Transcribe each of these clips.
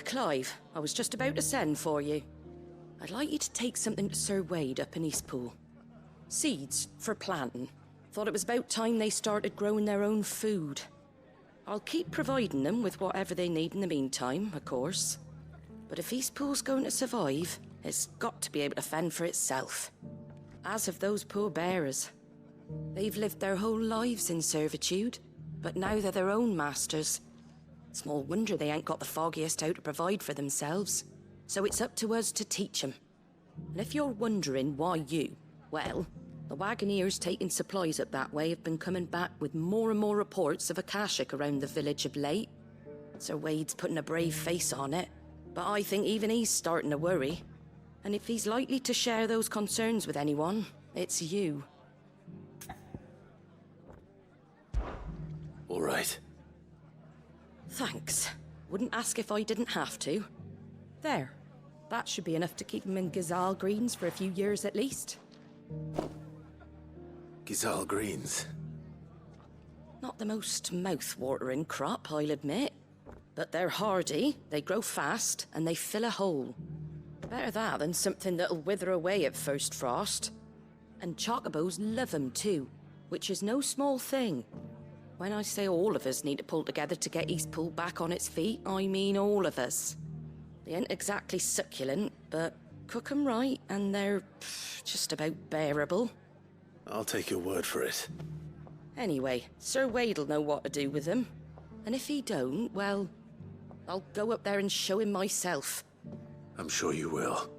Clive, I was just about to send for you. I'd like you to take something to Sir Wade up in Eastpool. Seeds for planting. Thought it was about time they started growing their own food. I'll keep providing them with whatever they need in the meantime, of course. But if Eastpool's going to survive, it's got to be able to fend for itself. As have those poor bearers. They've lived their whole lives in servitude, but now they're their own masters. Small wonder they ain't got the foggiest how to provide for themselves. So it's up to us to teach them. And if you're wondering why you, well, the Wagoneers taking supplies up that way have been coming back with more and more reports of Akashic around the village of late. Sir Wade's putting a brave face on it, but I think even he's starting to worry. And if he's likely to share those concerns with anyone, it's you. All right. Thanks. Wouldn't ask if I didn't have to. There. That should be enough to keep him in Gazal Greens for a few years at least. Gazal Greens? Not the most mouth-watering crop, I'll admit. But they're hardy, they grow fast, and they fill a hole. Better that than something that'll wither away at first frost. And chocobos love 'em too, which is no small thing. When I say all of us need to pull together to get Eastpool back on its feet, I mean all of us. They ain't exactly succulent, but cook 'em right and they're just about bearable. I'll take your word for it. Anyway, Sir Wade'll know what to do with them. And if he don't, well, I'll go up there and show him myself. I'm sure you will.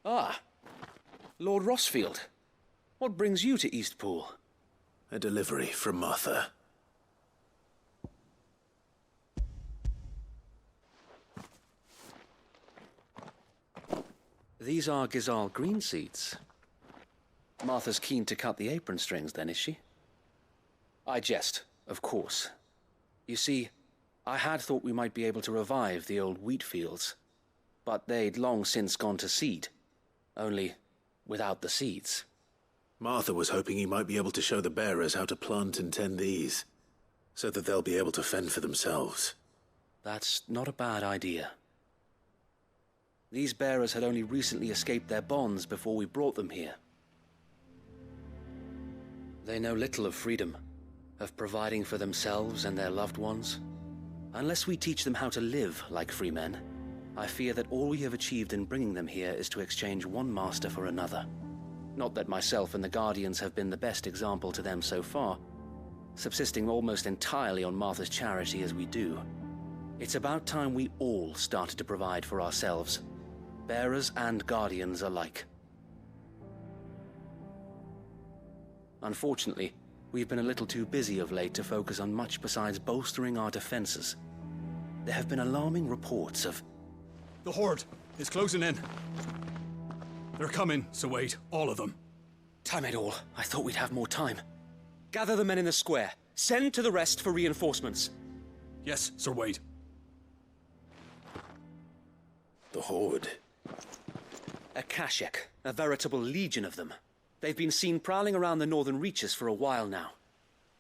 Ah, Lord Rossfield. What brings you to Eastpool? A delivery from Martha. These are Gazal green seeds. Martha's keen to cut the apron strings then, is she? I jest, of course. You see, I had thought we might be able to revive the old wheat fields, but they'd long since gone to seed. Only without the seeds. Martha was hoping he might be able to show the bearers how to plant and tend these, so that they'll be able to fend for themselves. That's not a bad idea. These bearers had only recently escaped their bonds before we brought them here. They know little of freedom, of providing for themselves and their loved ones. Unless we teach them how to live like free men, I fear that all we have achieved in bringing them here is to exchange one master for another. Not that myself and the Guardians have been the best example to them so far, subsisting almost entirely on Martha's charity as we do. It's about time we all started to provide for ourselves, bearers and Guardians alike. Unfortunately, we've been a little too busy of late to focus on much besides bolstering our defenses. There have been alarming reports of... The Horde is closing in. They're coming, Sir Wade, all of them. Time it all. I thought we'd have more time. Gather the men in the square. Send to the rest for reinforcements. Yes, Sir Wade. The Horde. Akashic, a veritable legion of them. They've been seen prowling around the northern reaches for a while now.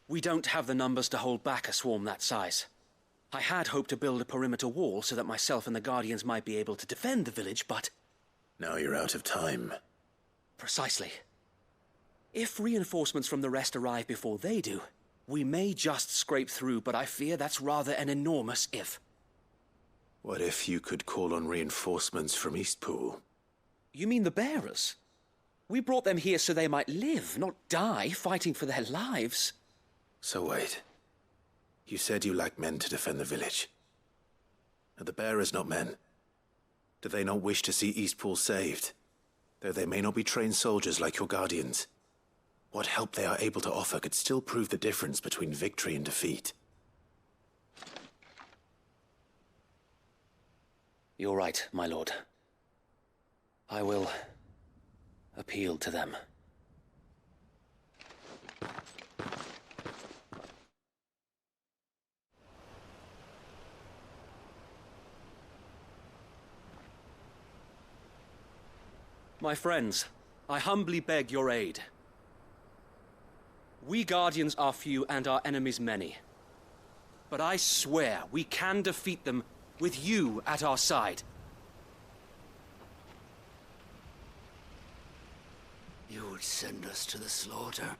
We don't have the numbers to hold back a swarm that size. I had hoped to build a perimeter wall so that myself and the Guardians might be able to defend the village, but... Now you're out of time. Precisely. If reinforcements from the rest arrive before they do, we may just scrape through, but I fear that's rather an enormous if. What if you could call on reinforcements from Eastpool? You mean the bearers? We brought them here so they might live, not die, fighting for their lives. So wait. You said you lack men to defend the village. Are the bearers not men? Do they not wish to see Eastpool saved? Though they may not be trained soldiers like your Guardians. what help they are able to offer could still prove the difference between victory and defeat. You're right, my lord. I will appeal to them. My friends, I humbly beg your aid. We Guardians are few and our enemies many. But I swear we can defeat them with you at our side. You would send us to the slaughter,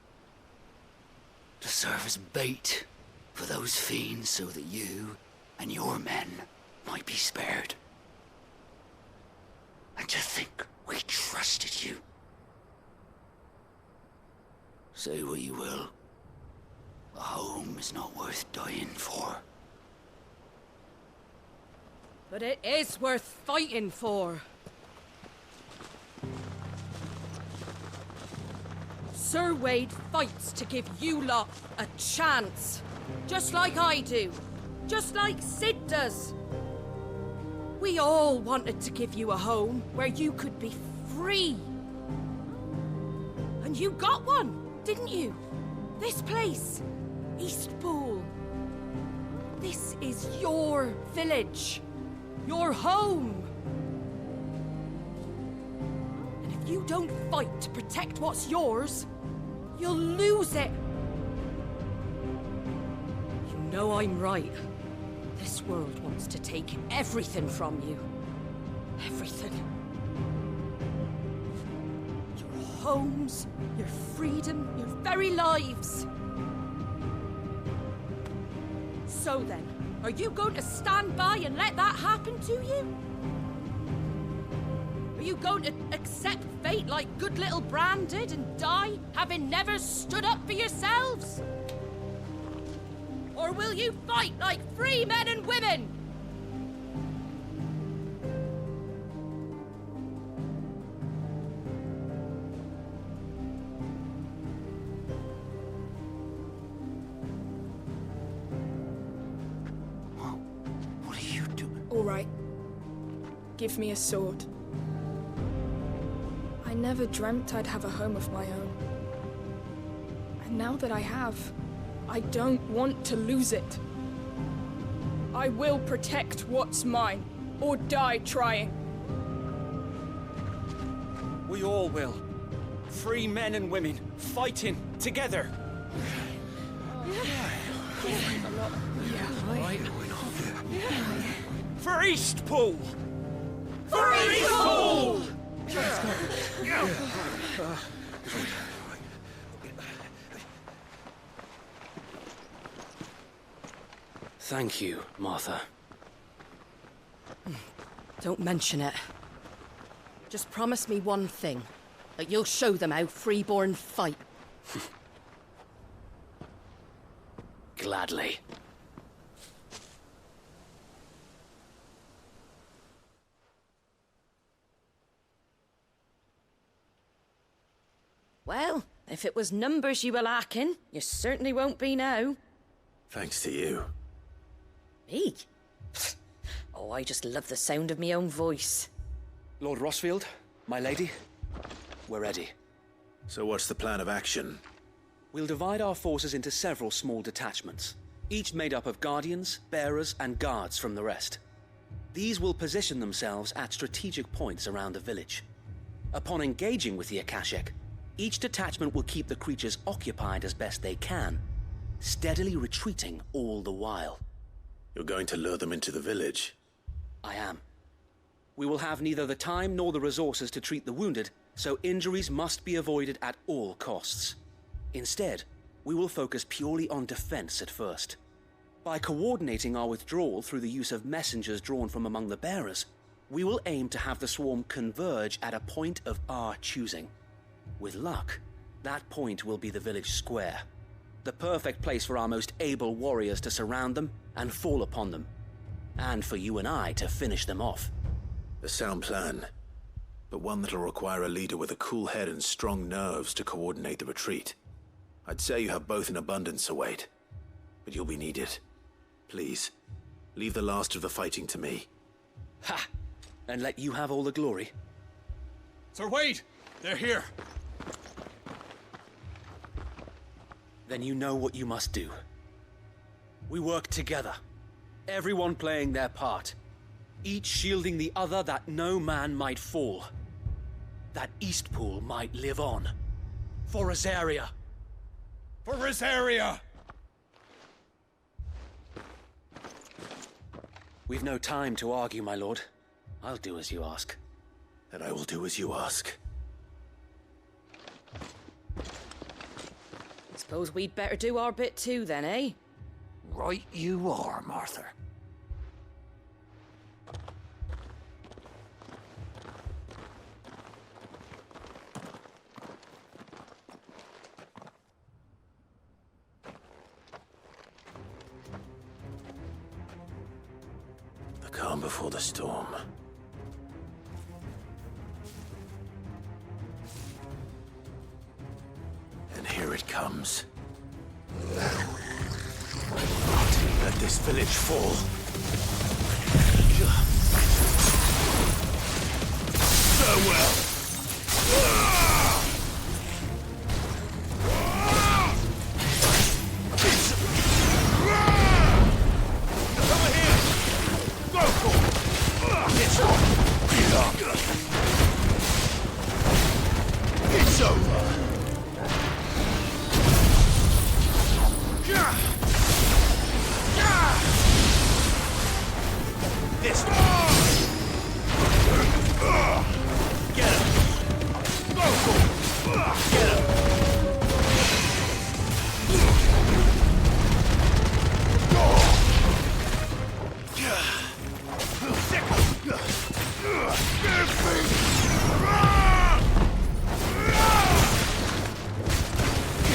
to serve as bait for those fiends so that you and your men might be spared. And to think we trusted you. Say what you will, a home is not worth dying for. But it is worth fighting for. Sir Wade fights to give you lot a chance. Just like I do. Just like Sid does. We all wanted to give you a home where you could be free. And you got one, didn't you? This place, Eastpool. This is your village. Your home. And if you don't fight to protect what's yours, you'll lose it. You know I'm right. This world wants to take everything from you. Everything. Your homes, your freedom, your very lives. So then, are you going to stand by and let that happen to you? Are you going to accept fate like good little Bran did and die, having never stood up for yourselves? Or will you fight like free men and women? What are you doing? All right. Give me a sword. I never dreamt I'd have a home of my own. And now that I have, I don't want to lose it. I will protect what's mine, or die trying. We all will. Free men and women, fighting together. For Eastpool! For Eastpool! Thank you, Martha. Don't mention it. Just promise me one thing. That you'll show them how freeborn fight. Gladly. Well, if it was numbers you were lacking, you certainly won't be now. Thanks to you. Me? Oh, I just love the sound of my own voice. Lord Rossfield, my lady, we're ready. So what's the plan of action? We'll divide our forces into several small detachments, each made up of guardians, bearers, and guards from the rest. These will position themselves at strategic points around the village. Upon engaging with the Akashic, each detachment will keep the creatures occupied as best they can, steadily retreating all the while. You're going to lure them into the village? I am. We will have neither the time nor the resources to treat the wounded, so injuries must be avoided at all costs. Instead, we will focus purely on defense at first. By coordinating our withdrawal through the use of messengers drawn from among the bearers, we will aim to have the swarm converge at a point of our choosing. With luck, that point will be the village square, the perfect place for our most able warriors to surround them and fall upon them, and for you and I to finish them off. A sound plan, but one that'll require a leader with a cool head and strong nerves to coordinate the retreat. I'd say you have both in abundance, Sir Wade. But you'll be needed. Please, leave the last of the fighting to me. Ha! And let you have all the glory? Sir Wade! They're here! Then you know what you must do. We work together, everyone playing their part, each shielding the other that no man might fall, that Eastpool might live on. For Rosaria! For Rosaria! We've no time to argue, my lord. I'll do as you ask. And I will do as you ask. Suppose we'd better do our bit too then, eh? Right you are, Martha. The calm before the storm. And here it comes. Let this village fall. Farewell. Over here. Go for it. It's over. This way. Get him. Go for it. Get him.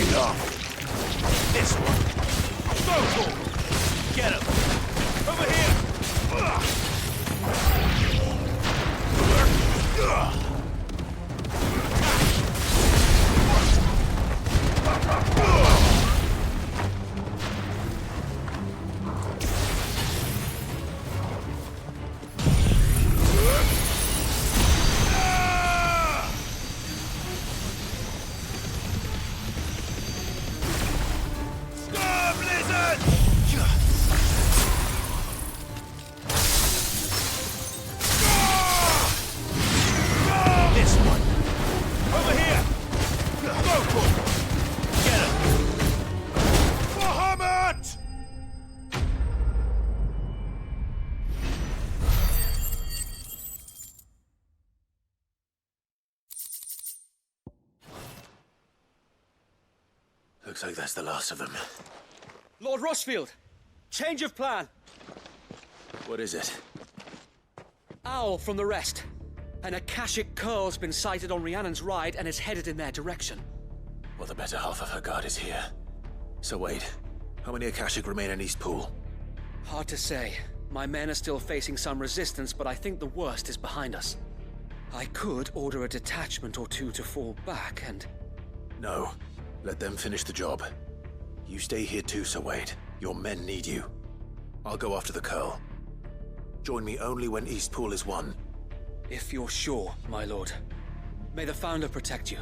Enough. This one. Go for it. Get him. Over here. Looks like that's the last of them. Lord Rossfield! Change of plan! What is it? Owl from the rest. An Akashic curl's been sighted on Rhiannon's ride and is headed in their direction. Well, the better half of her guard is here. So wait, how many Akashic remain in Eastpool? Hard to say. My men are still facing some resistance, but I think the worst is behind us. I could order a detachment or two to fall back and... No. Let them finish the job. You stay here too, Sir Wade. Your men need you. I'll go after the Curl. Join me only when Eastpool is won. If you're sure, my lord. May the Founder protect you.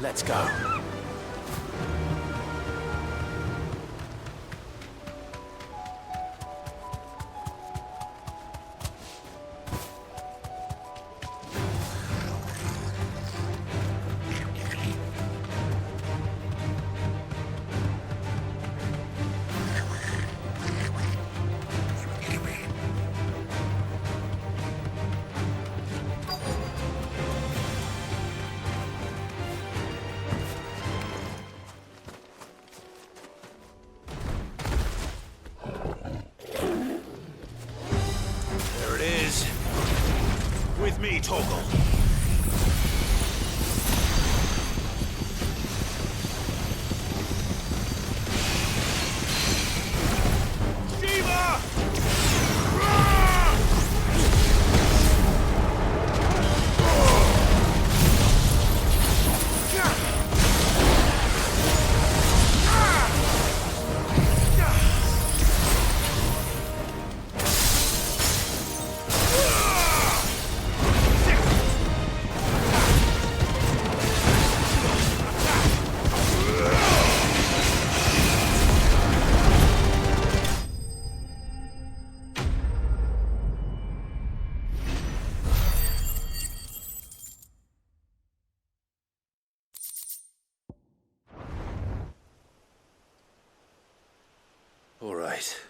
Let's go. Ready, Torgal. All right.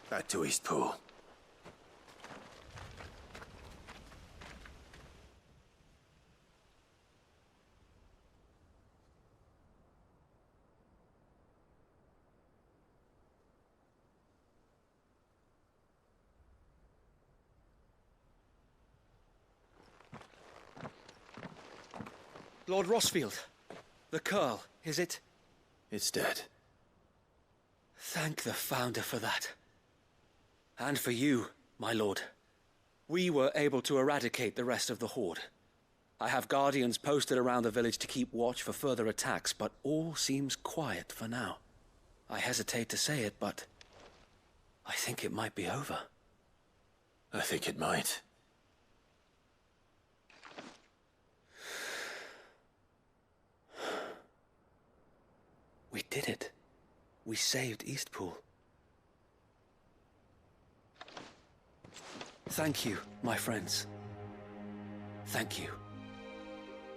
Back to Eastpool. Lord Rosfield, the Curl, is it? It's dead. Thank the Founder for that. And for you, my lord. We were able to eradicate the rest of the Horde. I have guardians posted around the village to keep watch for further attacks, but all seems quiet for now. I hesitate to say it, but I think it might be over. I think it might. We did it. We saved Eastpool. Thank you, my friends. Thank you.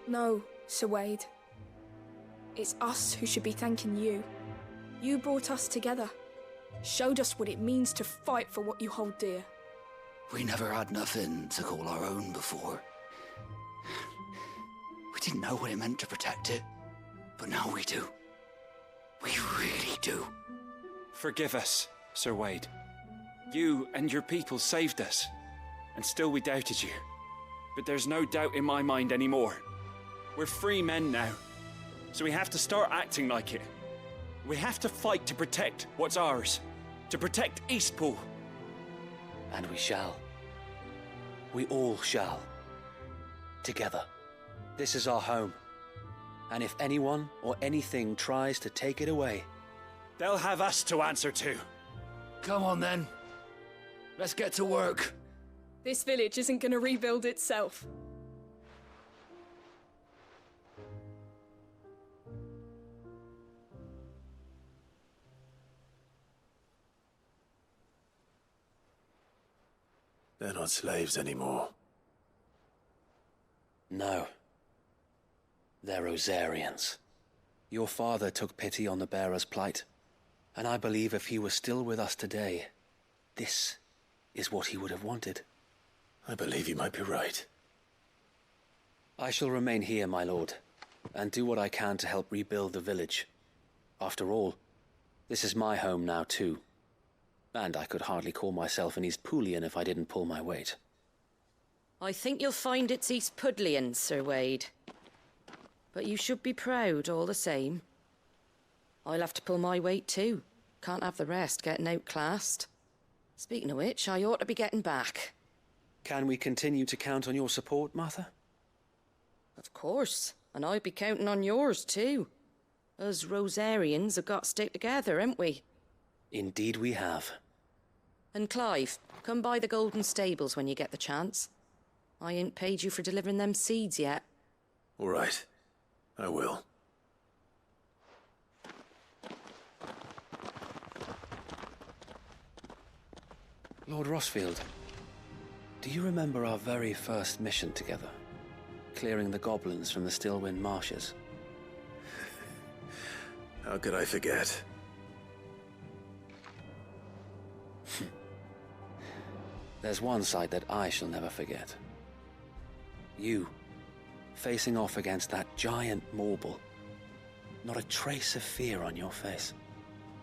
No, Sir Wade. It's us who should be thanking you. You brought us together. Showed us what it means to fight for what you hold dear. We never had nothing to call our own before. We didn't know what it meant to protect it, but now we do. We really do. Forgive us, Sir Wade. You and your people saved us, and still we doubted you. But there's no doubt in my mind anymore. We're free men now, so we have to start acting like it. We have to fight to protect what's ours, to protect Eastpool. And we shall. We all shall. Together. This is our home. And if anyone or anything tries to take it away, they'll have us to answer to. Come on then. Let's get to work. This village isn't gonna rebuild itself. They're not slaves anymore. no. They're Rosarians. Your father took pity on the bearer's plight, and I believe if he were still with us today, this is what he would have wanted. I believe you might be right. I shall remain here, my lord, and do what I can to help rebuild the village. After all, this is my home now too, and I could hardly call myself an Eastpoolian if I didn't pull my weight. I think you'll find it's Eastpudlian, Sir Wade. But you should be proud all the same. I'll have to pull my weight too. Can't have the rest getting outclassed. Speaking of which, I ought to be getting back. Can we continue to count on your support, Martha? Of course, and I'll be counting on yours too. Us Rosarians have got to stick together, haven't we? Indeed we have. And Clive, come by the Golden Stables when you get the chance. I ain't paid you for delivering them seeds yet. All right. I will. Lord Rosfield, do you remember our very first mission together? Clearing the goblins from the Stillwind Marshes? How could I forget? There's one sight that I shall never forget. You, facing off against that giant Morble. Not a trace of fear on your face.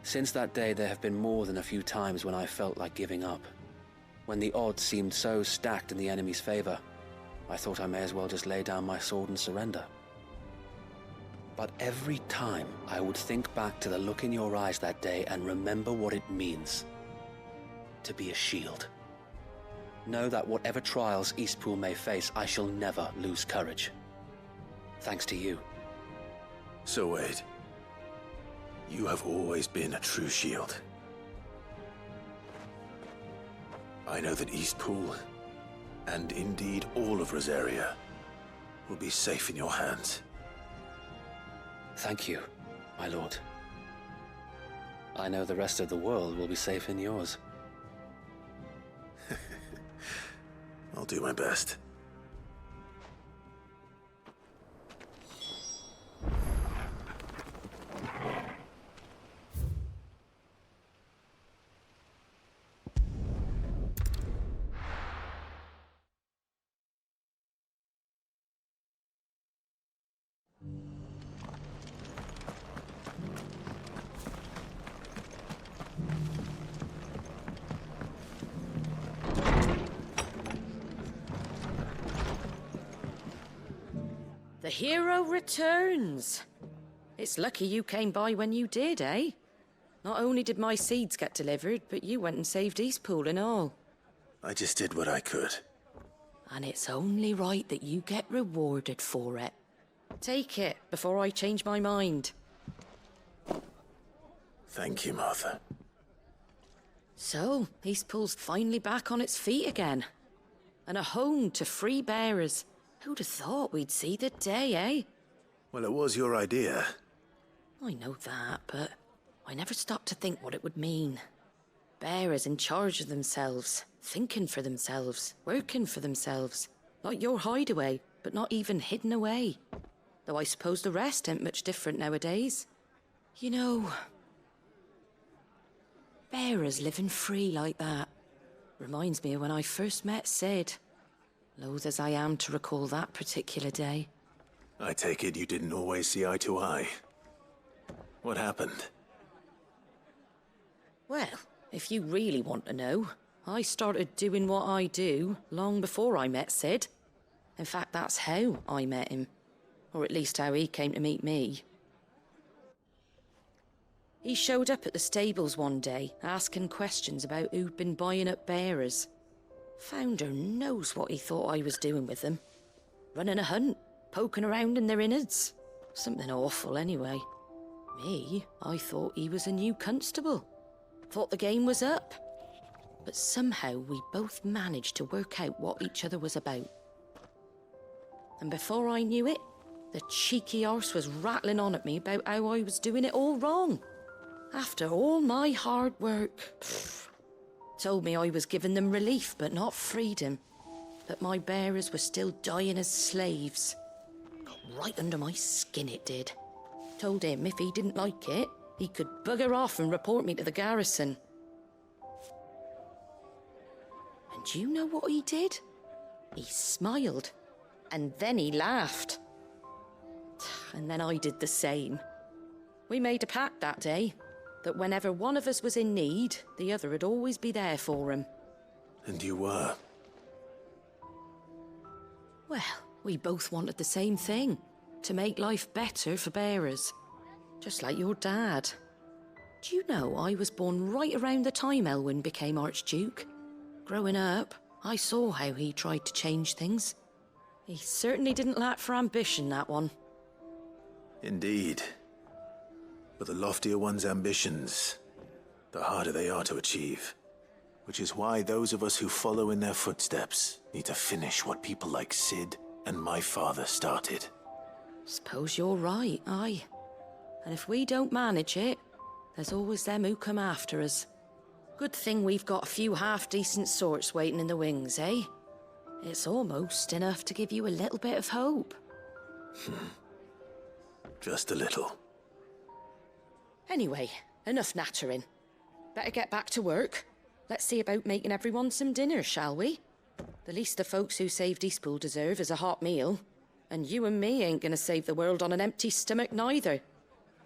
Since that day, there have been more than a few times when I felt like giving up. When the odds seemed so stacked in the enemy's favor, I thought I may as well just lay down my sword and surrender. But every time I would think back to the look in your eyes that day and remember what it means to be a shield. Know that whatever trials Eastpool may face, I shall never lose courage. Thanks to you. So Wade, you have always been a true shield. I know that Eastpool, and indeed all of Rosaria, will be safe in your hands. Thank you, my lord. I know the rest of the world will be safe in yours. I'll do my best. The hero returns. It's lucky you came by when you did, eh? Not only did my seeds get delivered, but you went and saved Eastpool and all. I just did what I could. And it's only right that you get rewarded for it. Take it before I change my mind. Thank you, Martha. So, Eastpool's finally back on its feet again. And a home to free bearers. Who'd have thought we'd see the day, eh? Well, it was your idea. I know that, but I never stopped to think what it would mean. Bearers in charge of themselves, thinking for themselves, working for themselves. Like your hideaway, but not even hidden away. Though I suppose the rest ain't much different nowadays. You know, bearers living free like that reminds me of when I first met Sid. Loath as I am to recall that particular day. I take it you didn't always see eye to eye. What happened? Well, if you really want to know, I started doing what I do long before I met Sid. In fact, that's how I met him. Or at least how he came to meet me. He showed up at the stables one day, asking questions about who'd been buying up bearers. Founder knows what he thought I was doing with them. Running a hunt, poking around in their innards. Something awful anyway. Me, I thought he was a new constable. Thought the game was up. But somehow we both managed to work out what each other was about. And before I knew it, the cheeky arse was rattling on at me about how I was doing it all wrong. After all my hard work. Told me I was giving them relief, but not freedom. That my bearers were still dying as slaves. Got right under my skin, it did. Told him if he didn't like it, he could bugger off and report me to the garrison. And do you know what he did? He smiled. And then he laughed. And then I did the same. We made a pact that day. That whenever one of us was in need, the other would always be there for him. And you were? Well, we both wanted the same thing. To make life better for bearers. Just like your dad. Do you know I was born right around the time Elwyn became Archduke? Growing up, I saw how he tried to change things. He certainly didn't lack for ambition, that one. Indeed. But the loftier one's ambitions, the harder they are to achieve. Which is why those of us who follow in their footsteps need to finish what people like Sid and my father started. Suppose you're right, aye. And if we don't manage it, there's always them who come after us. Good thing we've got a few half-decent sorts waiting in the wings, eh? It's almost enough to give you a little bit of hope. Just a little. Anyway, enough nattering. Better get back to work. Let's see about making everyone some dinner, shall we? The least the folks who saved Eastpool deserve is a hot meal. And you and me ain't gonna save the world on an empty stomach neither.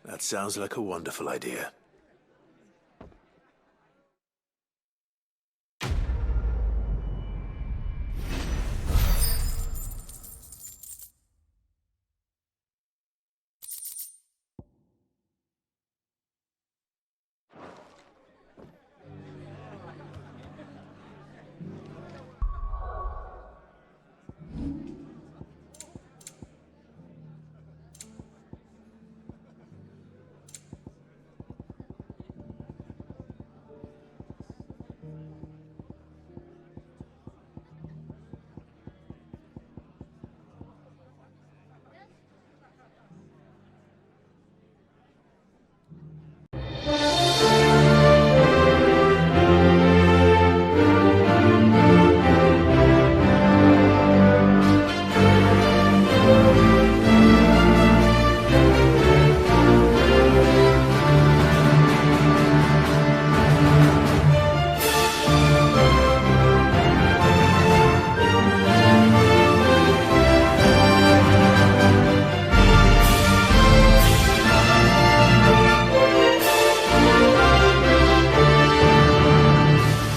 That sounds like a wonderful idea.